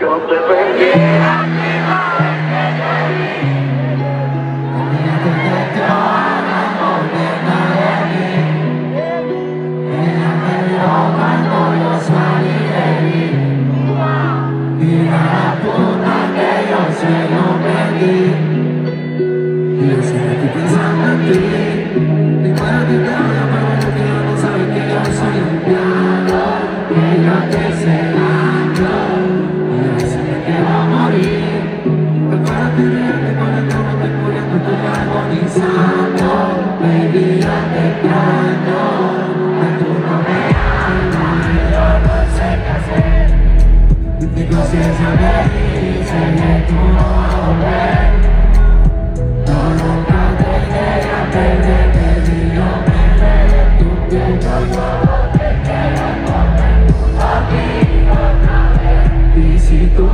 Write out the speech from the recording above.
yo te perdí. Yo sé que estoy pensando en ti. Y para que te vaya para lo que no sabes que yo soy un piano. Que yo te celando. Y a veces me quiero morir. Prepárate real, para que no te muriendo, estoy agonizando. Baby, yo te extraño. Que tú no me amas, yo no sé qué hacer. Mi conciencia me dice que tú no vas a volver. Si tú